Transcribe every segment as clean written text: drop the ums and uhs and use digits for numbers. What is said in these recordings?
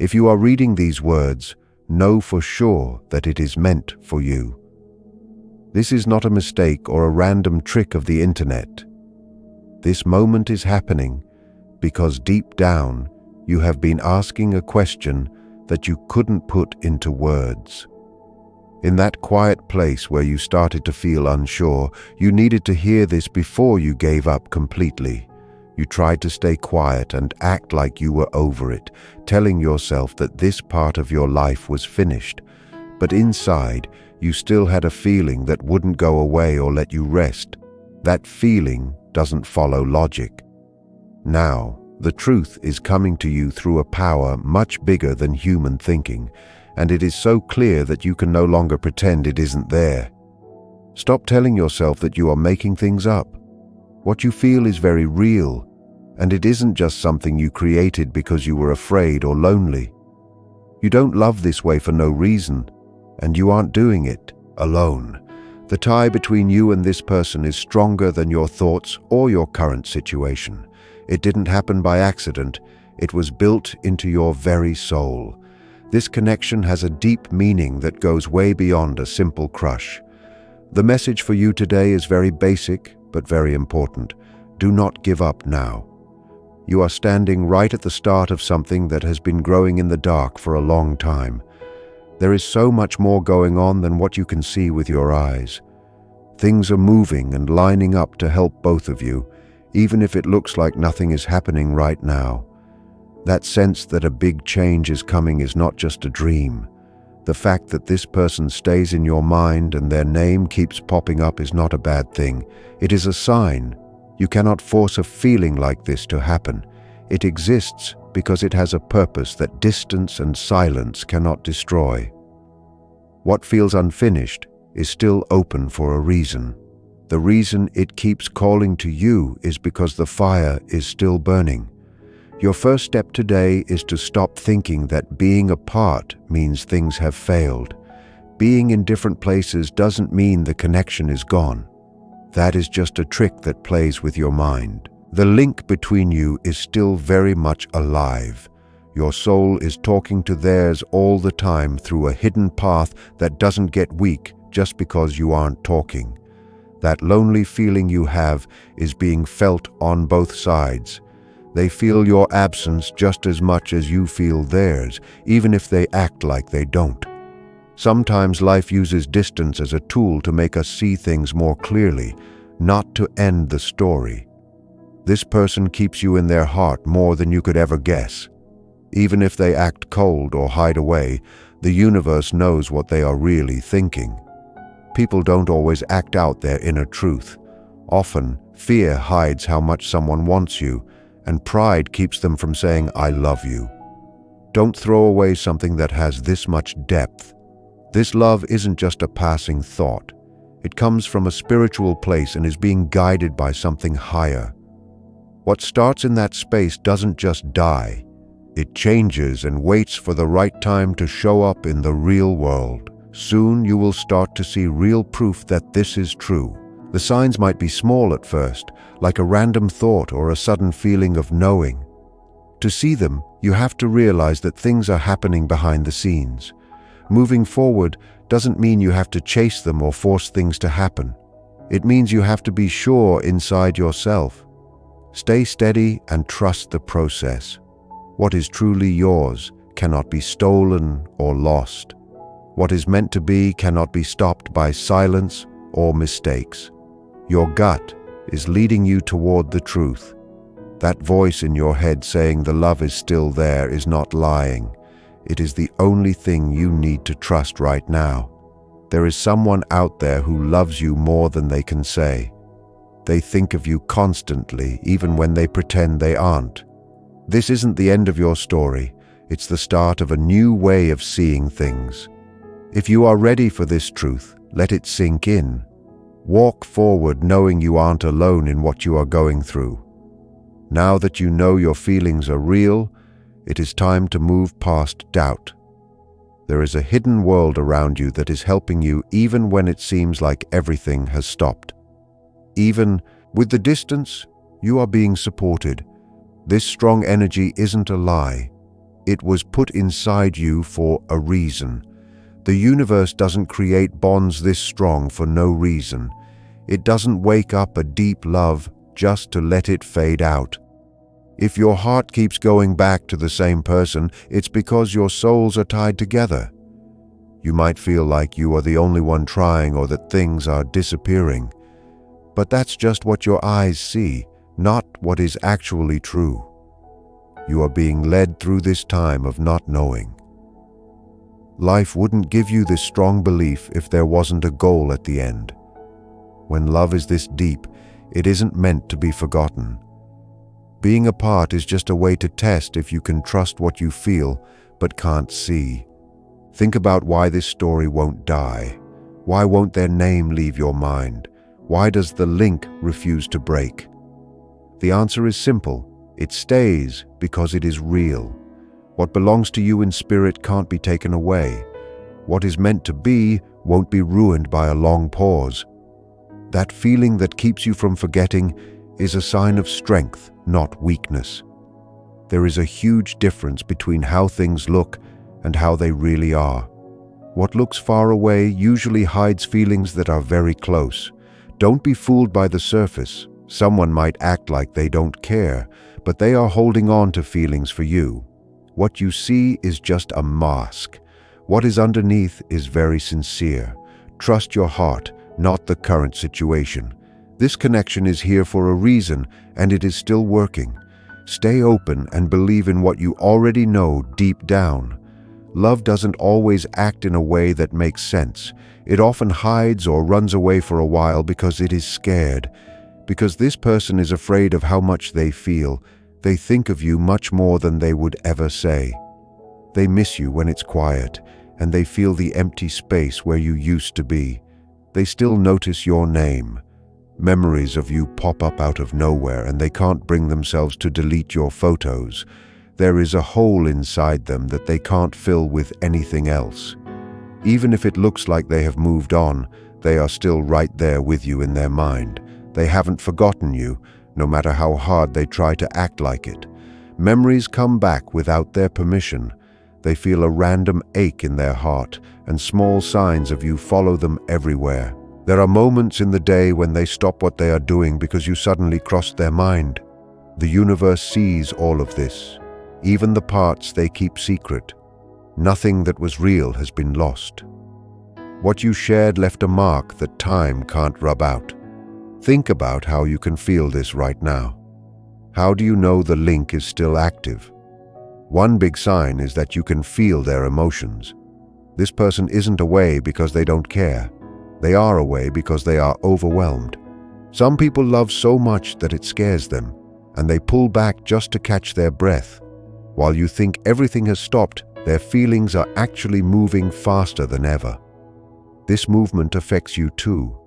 If you are reading these words, know for sure that it is meant for you. This is not a mistake or a random trick of the internet. This moment is happening because deep down you have been asking a question that you couldn't put into words. In that quiet place where you started to feel unsure, you needed to hear this before you gave up completely. You tried to stay quiet and act like you were over it, telling yourself that this part of your life was finished. But inside, you still had a feeling that wouldn't go away or let you rest. That feeling doesn't follow logic. Now, the truth is coming to you through a power much bigger than human thinking, and it is so clear that you can no longer pretend it isn't there. Stop telling yourself that you are making things up. What you feel is very real, and it isn't just something you created because you were afraid or lonely. You don't love this way for no reason, and you aren't doing it alone. The tie between you and this person is stronger than your thoughts or your current situation. It didn't happen by accident. It was built into your very soul. This connection has a deep meaning that goes way beyond a simple crush. The message for you today is very basic, but very important. Do not give up now. You are standing right at the start of something that has been growing in the dark for a long time. There is so much more going on than what you can see with your eyes. Things are moving and lining up to help both of you, even if it looks like nothing is happening right now. That sense that a big change is coming is not just a dream. The fact that this person stays in your mind and their name keeps popping up is not a bad thing. It is a sign. You cannot force a feeling like this to happen. It exists because it has a purpose that distance and silence cannot destroy. What feels unfinished is still open for a reason. The reason it keeps calling to you is because the fire is still burning. Your first step today is to stop thinking that being apart means things have failed. Being in different places doesn't mean the connection is gone. That is just a trick that plays with your mind. The link between you is still very much alive. Your soul is talking to theirs all the time through a hidden path that doesn't get weak just because you aren't talking. That lonely feeling you have is being felt on both sides. They feel your absence just as much as you feel theirs, even if they act like they don't. Sometimes life uses distance as a tool to make us see things more clearly, not to end the story. This person keeps you in their heart more than you could ever guess. Even if they act cold or hide away, the universe knows what they are really thinking. People don't always act out their inner truth. Often, fear hides how much someone wants you, and pride keeps them from saying, "I love you." Don't throw away something that has this much depth. This love isn't just a passing thought. It comes from a spiritual place and is being guided by something higher. What starts in that space doesn't just die. It changes and waits for the right time to show up in the real world. Soon you will start to see real proof that this is true. The signs might be small at first, like a random thought or a sudden feeling of knowing. To see them, you have to realize that things are happening behind the scenes. Moving forward doesn't mean you have to chase them or force things to happen. It means you have to be sure inside yourself. Stay steady and trust the process. What is truly yours cannot be stolen or lost. What is meant to be cannot be stopped by silence or mistakes. Your gut is leading you toward the truth. That voice in your head saying the love is still there is not lying. It is the only thing you need to trust right now. There is someone out there who loves you more than they can say. They think of you constantly, even when they pretend they aren't. This isn't the end of your story. It's the start of a new way of seeing things. If you are ready for this truth, let it sink in. Walk forward knowing you aren't alone in what you are going through. Now that you know your feelings are real, it is time to move past doubt. There is a hidden world around you that is helping you even when it seems like everything has stopped. Even with the distance, you are being supported. This strong energy isn't a lie. It was put inside you for a reason. The universe doesn't create bonds this strong for no reason. It doesn't wake up a deep love just to let it fade out. If your heart keeps going back to the same person, it's because your souls are tied together. You might feel like you are the only one trying or that things are disappearing. But that's just what your eyes see, not what is actually true. You are being led through this time of not knowing. Life wouldn't give you this strong belief if there wasn't a goal at the end. When love is this deep, it isn't meant to be forgotten. Being apart is just a way to test if you can trust what you feel but can't see. Think about why this story won't die. Why won't their name leave your mind? Why does the link refuse to break? The answer is simple. It stays because it is real. What belongs to you in spirit can't be taken away. What is meant to be won't be ruined by a long pause. That feeling that keeps you from forgetting is a sign of strength, not weakness. There is a huge difference between how things look and how they really are. What looks far away usually hides feelings that are very close. Don't be fooled by the surface. Someone might act like they don't care, but they are holding on to feelings for you. What you see is just a mask. What is underneath is very sincere. Trust your heart, not the current situation. This connection is here for a reason, and it is still working. Stay open and believe in what you already know deep down. Love doesn't always act in a way that makes sense. It often hides or runs away for a while because it is scared. Because this person is afraid of how much they feel. They think of you much more than they would ever say. They miss you when it's quiet, and they feel the empty space where you used to be. They still notice your name. Memories of you pop up out of nowhere, and they can't bring themselves to delete your photos. There is a hole inside them that they can't fill with anything else. Even if it looks like they have moved on, they are still right there with you in their mind. They haven't forgotten you, no matter how hard they try to act like it. Memories come back without their permission. They feel a random ache in their heart, and small signs of you follow them everywhere. There are moments in the day when they stop what they are doing because you suddenly crossed their mind. The universe sees all of this, even the parts they keep secret. Nothing that was real has been lost. What you shared left a mark that time can't rub out. Think about how you can feel this right now. How do you know the link is still active? One big sign is that you can feel their emotions. This person isn't away because they don't care. They are away because they are overwhelmed. Some people love so much that it scares them, and they pull back just to catch their breath. While you think everything has stopped, their feelings are actually moving faster than ever. This movement affects you too.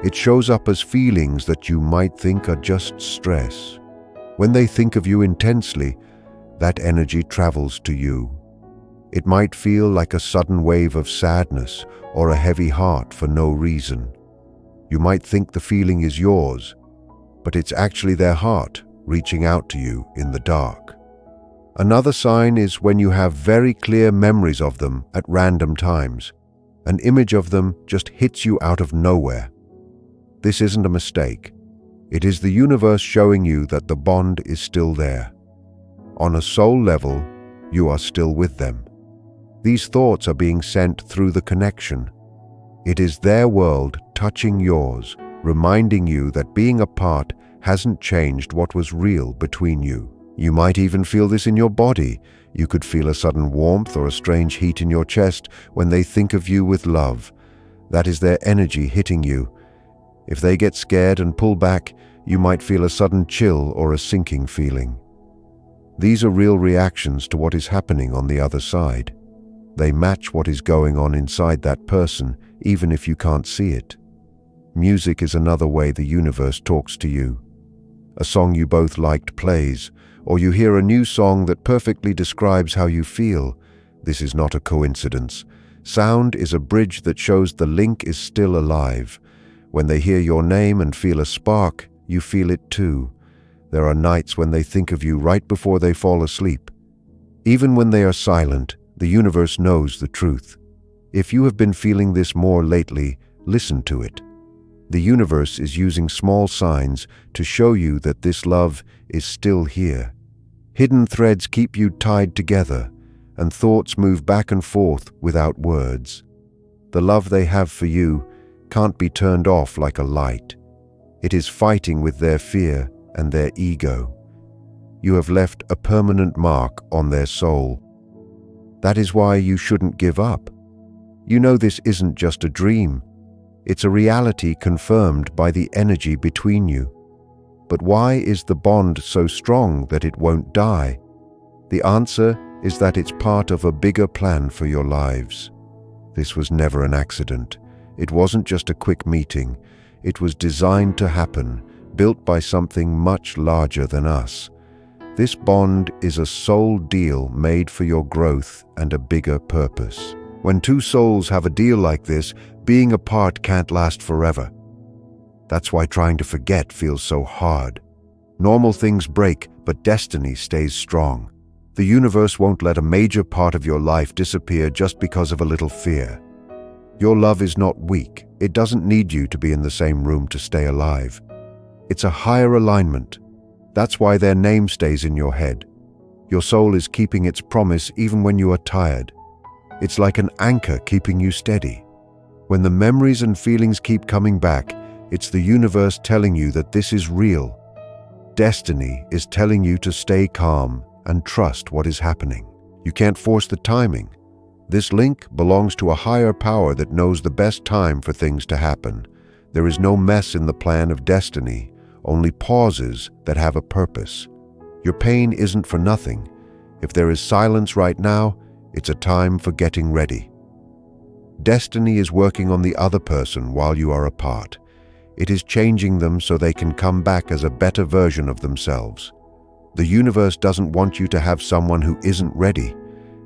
It shows up as feelings that you might think are just stress. When they think of you intensely, that energy travels to you. It might feel like a sudden wave of sadness or a heavy heart for no reason. You might think the feeling is yours, but it's actually their heart reaching out to you in the dark. Another sign is when you have very clear memories of them at random times. An image of them just hits you out of nowhere. This isn't a mistake. It is the universe showing you that the bond is still there. On a soul level, you are still with them. These thoughts are being sent through the connection. It is their world touching yours, reminding you that being apart hasn't changed what was real between you. You might even feel this in your body. You could feel a sudden warmth or a strange heat in your chest when they think of you with love. That is their energy hitting you. If they get scared and pull back, you might feel a sudden chill or a sinking feeling. These are real reactions to what is happening on the other side. They match what is going on inside that person, even if you can't see it. Music is another way the universe talks to you. A song you both liked plays, or you hear a new song that perfectly describes how you feel. This is not a coincidence. Sound is a bridge that shows the link is still alive. When they hear your name and feel a spark, you feel it too. There are nights when they think of you right before they fall asleep. Even when they are silent, the universe knows the truth. If you have been feeling this more lately, listen to it. The universe is using small signs to show you that this love is still here. Hidden threads keep you tied together, and thoughts move back and forth without words. The love they have for you can't be turned off like a light. It is fighting with their fear and their ego. You have left a permanent mark on their soul. That is why you shouldn't give up. You know this isn't just a dream. It's a reality confirmed by the energy between you. But why is the bond so strong that it won't die? The answer is that it's part of a bigger plan for your lives. This was never an accident. It wasn't just a quick meeting. It was designed to happen, built by something much larger than us. This bond is a soul deal made for your growth and a bigger purpose. When two souls have a deal like this, being apart can't last forever. That's why trying to forget feels so hard. Normal things break, but destiny stays strong. The universe won't let a major part of your life disappear just because of a little fear. Your love is not weak. It doesn't need you to be in the same room to stay alive. It's a higher alignment. That's why their name stays in your head. Your soul is keeping its promise even when you are tired. It's like an anchor keeping you steady. When the memories and feelings keep coming back, it's the universe telling you that this is real. Destiny is telling you to stay calm and trust what is happening. You can't force the timing. This link belongs to a higher power that knows the best time for things to happen. There is no mess in the plan of destiny, only pauses that have a purpose. Your pain isn't for nothing. If there is silence right now, it's a time for getting ready. Destiny is working on the other person while you are apart. It is changing them so they can come back as a better version of themselves. The universe doesn't want you to have someone who isn't ready.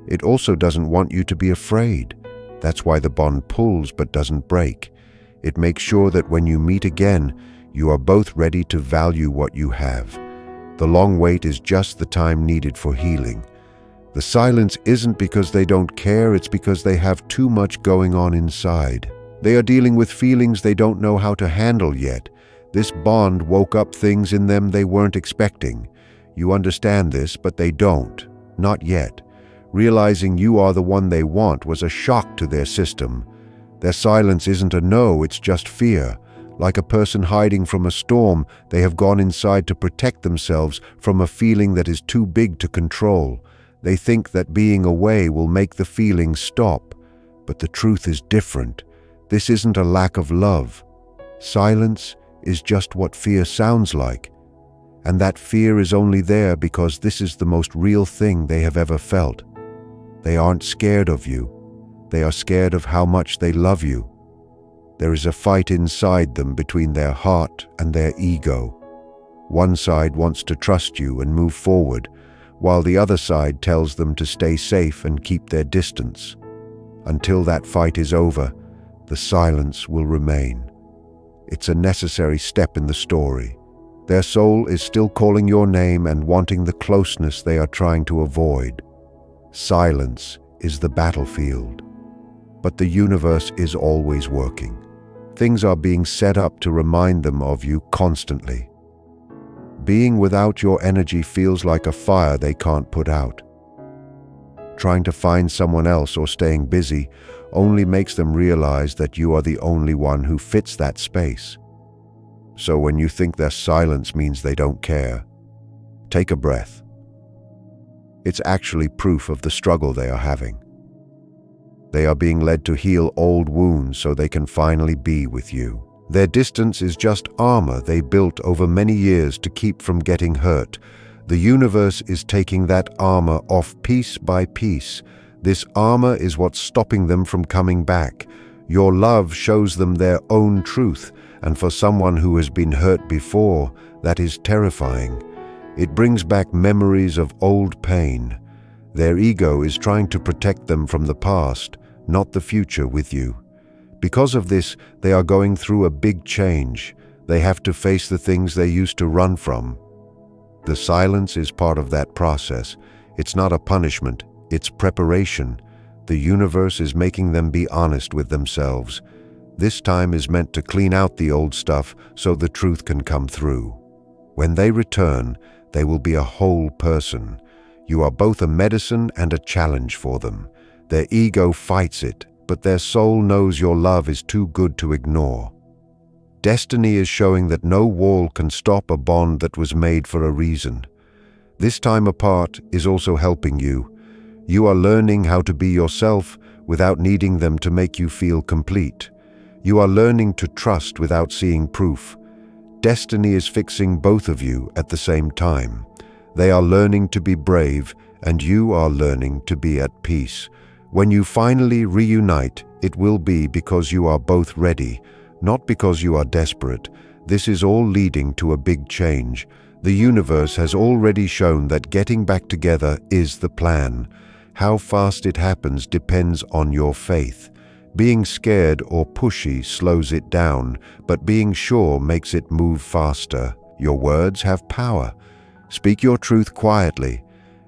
It also doesn't want you to be afraid. That's why the bond pulls but doesn't break. It makes sure that when you meet again, you are both ready to value what you have. The long wait is just the time needed for healing. The silence isn't because they don't care, it's because they have too much going on inside. They are dealing with feelings they don't know how to handle yet. This bond woke up things in them they weren't expecting. You understand this, but they don't. Not yet. Realizing you are the one they want was a shock to their system. Their silence isn't a no, it's just fear. Like a person hiding from a storm, they have gone inside to protect themselves from a feeling that is too big to control. They think that being away will make the feeling stop. But the truth is different. This isn't a lack of love. Silence is just what fear sounds like. And that fear is only there because this is the most real thing they have ever felt. They aren't scared of you. They are scared of how much they love you. There is a fight inside them between their heart and their ego. One side wants to trust you and move forward, while the other side tells them to stay safe and keep their distance. Until that fight is over, the silence will remain. It's a necessary step in the story. Their soul is still calling your name and wanting the closeness they are trying to avoid. Silence is the battlefield. But the universe is always working. Things are being set up to remind them of you constantly. Being without your energy feels like a fire they can't put out. Trying to find someone else or staying busy only makes them realize that you are the only one who fits that space. So when you think their silence means they don't care, take a breath. It's actually proof of the struggle they are having. They are being led to heal old wounds so they can finally be with you. Their distance is just armor they built over many years to keep from getting hurt. The universe is taking that armor off piece by piece. This armor is what's stopping them from coming back. Your love shows them their own truth, and for someone who has been hurt before, that is terrifying. It brings back memories of old pain. Their ego is trying to protect them from the past, not the future with you. Because of this, they are going through a big change. They have to face the things they used to run from. The silence is part of that process. It's not a punishment, it's preparation. The universe is making them be honest with themselves. This time is meant to clean out the old stuff so the truth can come through. When they return, they will be a whole person. You are both a medicine and a challenge for them. Their ego fights it, but their soul knows your love is too good to ignore. Destiny is showing that no wall can stop a bond that was made for a reason. This time apart is also helping you. You are learning how to be yourself without needing them to make you feel complete. You are learning to trust without seeing proof. Destiny is fixing both of you at the same time. They are learning to be brave, and you are learning to be at peace. When you finally reunite, it will be because you are both ready, not because you are desperate. This is all leading to a big change. The universe has already shown that getting back together is the plan. How fast it happens depends on your faith. Being scared or pushy slows it down, but being sure makes it move faster. Your words have power. Speak your truth quietly,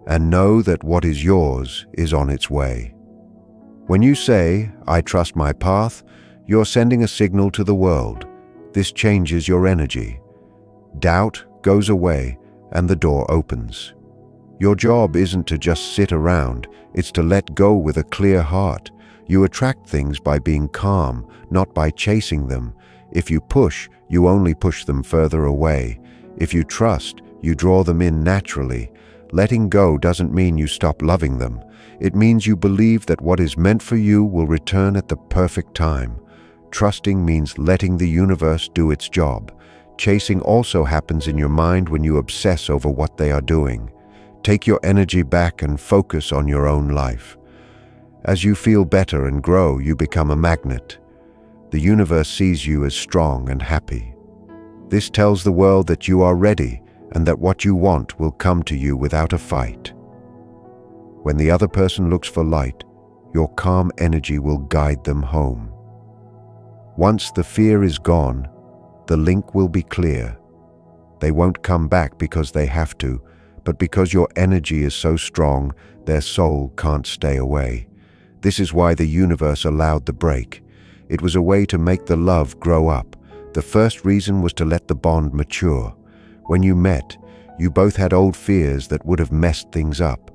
and know that what is yours is on its way. When you say, "I trust my path," you're sending a signal to the world. This changes your energy. Doubt goes away, and the door opens. Your job isn't to just sit around, it's to let go with a clear heart. You attract things by being calm, not by chasing them. If you push, you only push them further away. If you trust, you draw them in naturally. Letting go doesn't mean you stop loving them. It means you believe that what is meant for you will return at the perfect time. Trusting means letting the universe do its job. Chasing also happens in your mind when you obsess over what they are doing. Take your energy back and focus on your own life. As you feel better and grow, you become a magnet. The universe sees you as strong and happy. This tells the world that you are ready and that what you want will come to you without a fight. When the other person looks for light, your calm energy will guide them home. Once the fear is gone, the link will be clear. They won't come back because they have to, but because your energy is so strong, their soul can't stay away. This is why the universe allowed the break. It was a way to make the love grow up. The first reason was to let the bond mature. When you met, you both had old fears that would have messed things up.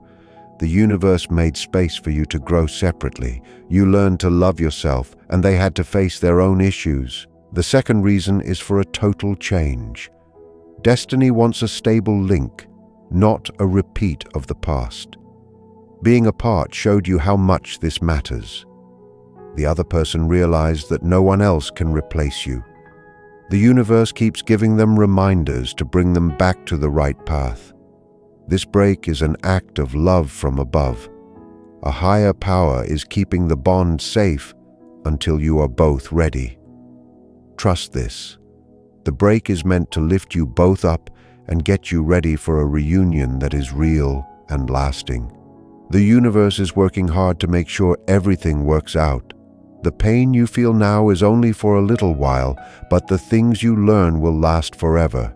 The universe made space for you to grow separately. You learned to love yourself, and they had to face their own issues. The second reason is for a total change. Destiny wants a stable link, not a repeat of the past. Being apart showed you how much this matters. The other person realized that no one else can replace you. The universe keeps giving them reminders to bring them back to the right path. This break is an act of love from above. A higher power is keeping the bond safe until you are both ready. Trust this. The break is meant to lift you both up and get you ready for a reunion that is real and lasting. The universe is working hard to make sure everything works out. The pain you feel now is only for a little while, but the things you learn will last forever.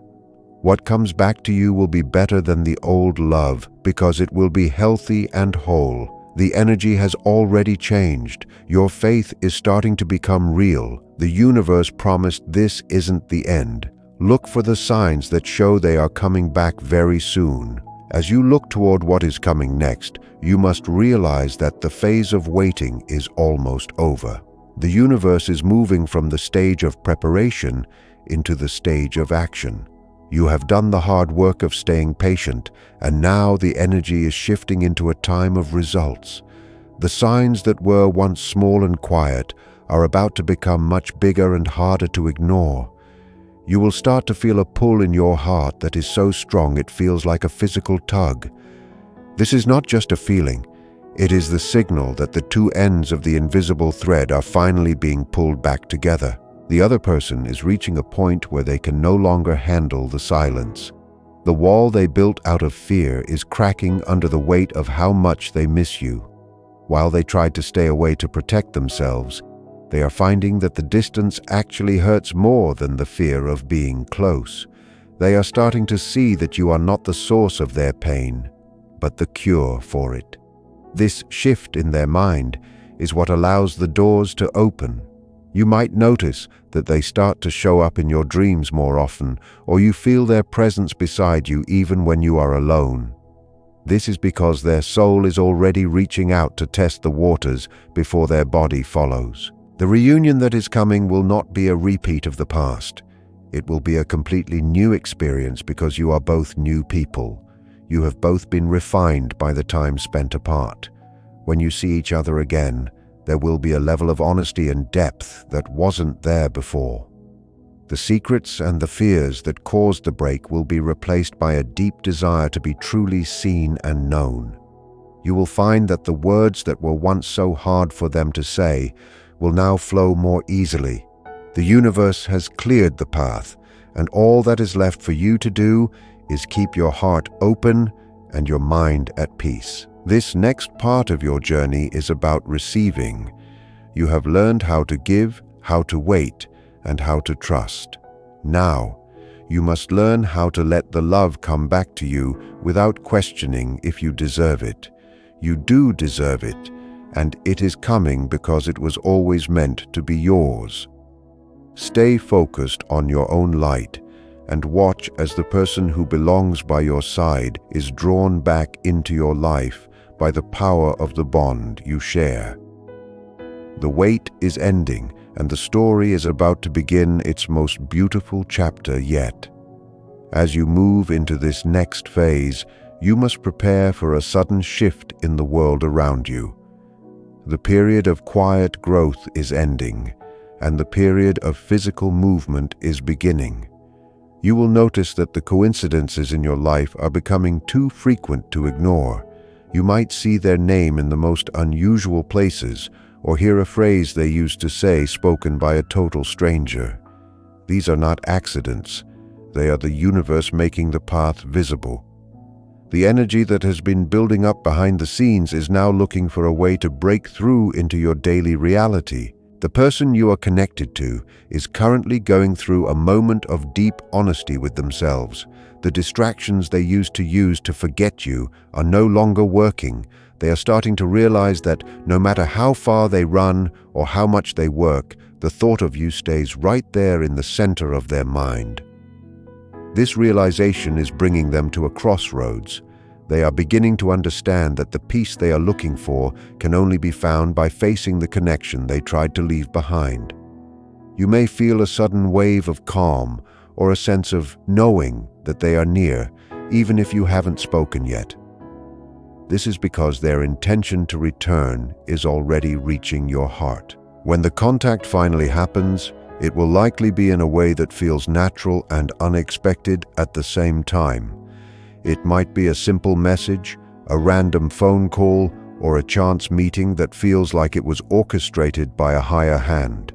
What comes back to you will be better than the old love because it will be healthy and whole. The energy has already changed. Your faith is starting to become real. The universe promised this isn't the end. Look for the signs that show they are coming back very soon. As you look toward what is coming next, you must realize that the phase of waiting is almost over. The universe is moving from the stage of preparation into the stage of action. You have done the hard work of staying patient, and now the energy is shifting into a time of results. The signs that were once small and quiet are about to become much bigger and harder to ignore. You will start to feel a pull in your heart that is so strong it feels like a physical tug. This is not just a feeling, it is the signal that the two ends of the invisible thread are finally being pulled back together. The other person is reaching a point where they can no longer handle the silence. The wall they built out of fear is cracking under the weight of how much they miss you. While they tried to stay away to protect themselves, they are finding that the distance actually hurts more than the fear of being close. They are starting to see that you are not the source of their pain. but the cure for it. This shift in their mind is what allows the doors to open. You might notice that they start to show up in your dreams more often, or you feel their presence beside you even when you are alone. This is because their soul is already reaching out to test the waters before their body follows. The reunion that is coming will not be a repeat of the past. It will be a completely new experience because you are both new people. You have both been refined by the time spent apart. When you see each other again, there will be a level of honesty and depth that wasn't there before. The secrets and the fears that caused the break will be replaced by a deep desire to be truly seen and known. You will find that the words that were once so hard for them to say will now flow more easily. The universe has cleared the path, and all that is left for you to do is keep your heart open and your mind at peace. This next part of your journey is about receiving. You have learned how to give, how to wait, and how to trust. Now, you must learn how to let the love come back to you without questioning if you deserve it. You do deserve it, and it is coming because it was always meant to be yours. Stay focused on your own light and watch as the person who belongs by your side is drawn back into your life by the power of the bond you share. The wait is ending, and the story is about to begin its most beautiful chapter yet. As you move into this next phase, you must prepare for a sudden shift in the world around you. The period of quiet growth is ending, and the period of physical movement is beginning. You will notice that the coincidences in your life are becoming too frequent to ignore. You might see their name in the most unusual places, or hear a phrase they used to say spoken by a total stranger. These are not accidents. They are the universe making the path visible. The energy that has been building up behind the scenes is now looking for a way to break through into your daily reality. The person you are connected to is currently going through a moment of deep honesty with themselves. The distractions they used to forget you are no longer working. They are starting to realize that no matter how far they run or how much they work, the thought of you stays right there in the center of their mind. This realization is bringing them to a crossroads. They are beginning to understand that the peace they are looking for can only be found by facing the connection they tried to leave behind. You may feel a sudden wave of calm or a sense of knowing that they are near, even if you haven't spoken yet. This is because their intention to return is already reaching your heart. When the contact finally happens, it will likely be in a way that feels natural and unexpected at the same time. It might be a simple message, a random phone call, or a chance meeting that feels like it was orchestrated by a higher hand.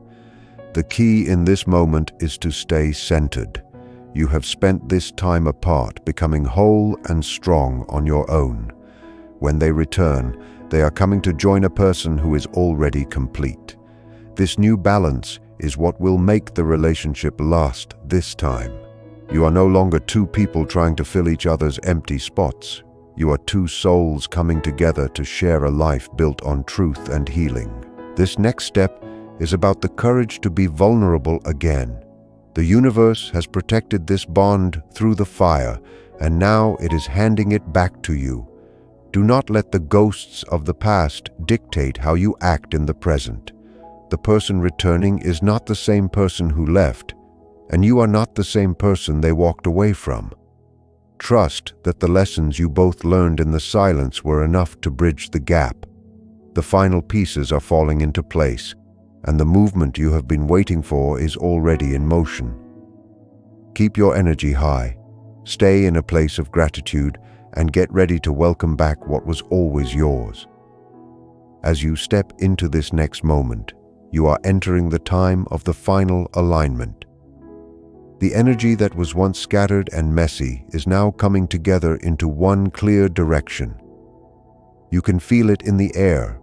The key in this moment is to stay centered. You have spent this time apart, becoming whole and strong on your own. When they return, they are coming to join a person who is already complete. This new balance is what will make the relationship last this time. You are no longer two people trying to fill each other's empty spots. You are two souls coming together to share a life built on truth and healing. This next step is about the courage to be vulnerable again. The universe has protected this bond through the fire, and now it is handing it back to you. Do not let the ghosts of the past dictate how you act in the present. The person returning is not the same person who left, and you are not the same person they walked away from. Trust that the lessons you both learned in the silence were enough to bridge the gap. The final pieces are falling into place, and the movement you have been waiting for is already in motion. Keep your energy high, stay in a place of gratitude, and get ready to welcome back what was always yours. As you step into this next moment, you are entering the time of the final alignment. The energy that was once scattered and messy is now coming together into one clear direction. You can feel it in the air.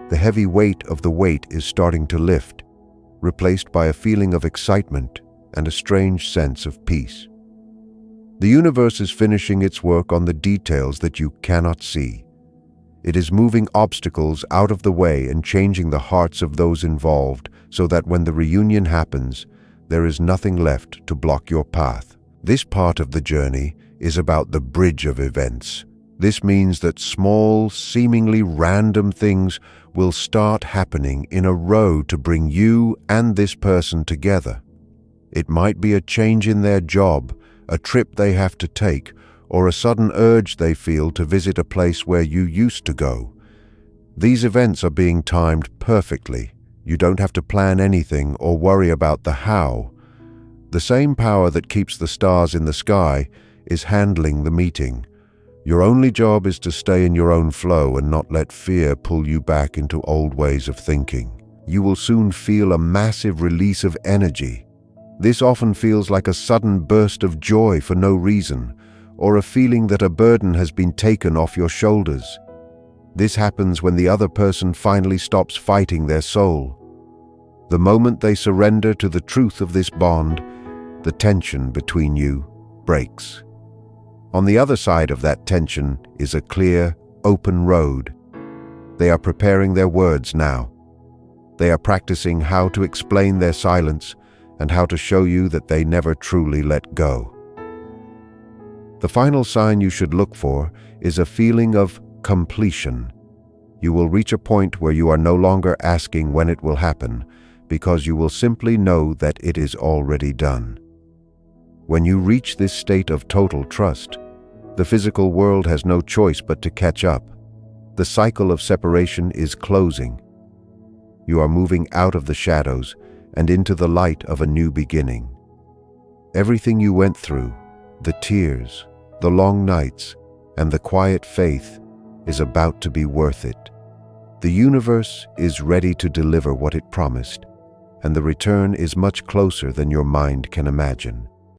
The heavy weight of the weight is starting to lift, replaced by a feeling of excitement and a strange sense of peace. The universe is finishing its work on the details that you cannot see. It is moving obstacles out of the way and changing the hearts of those involved so that when the reunion happens, there is nothing left to block your path. This part of the journey is about the bridge of events. This means that small, seemingly random things will start happening in a row to bring you and this person together. It might be a change in their job, a trip they have to take, or a sudden urge they feel to visit a place where you used to go. These events are being timed perfectly. You don't have to plan anything or worry about the how. The same power that keeps the stars in the sky is handling the meeting. Your only job is to stay in your own flow and not let fear pull you back into old ways of thinking. You will soon feel a massive release of energy. This often feels like a sudden burst of joy for no reason, or a feeling that a burden has been taken off your shoulders. This happens when the other person finally stops fighting their soul. The moment they surrender to the truth of this bond, the tension between you breaks. On the other side of that tension is a clear, open road. They are preparing their words now. They are practicing how to explain their silence and how to show you that they never truly let go. The final sign you should look for is a feeling of completion. You will reach a point where you are no longer asking when it will happen, because you will simply know that it is already done. When you reach this state of total trust, the physical world has no choice but to catch up. The cycle of separation is closing. You are moving out of the shadows and into the light of a new beginning. Everything you went through, the tears, the long nights, and the quiet faith, is about to be worth it. The universe is ready to deliver what it promised, and the return is much closer than your mind can imagine.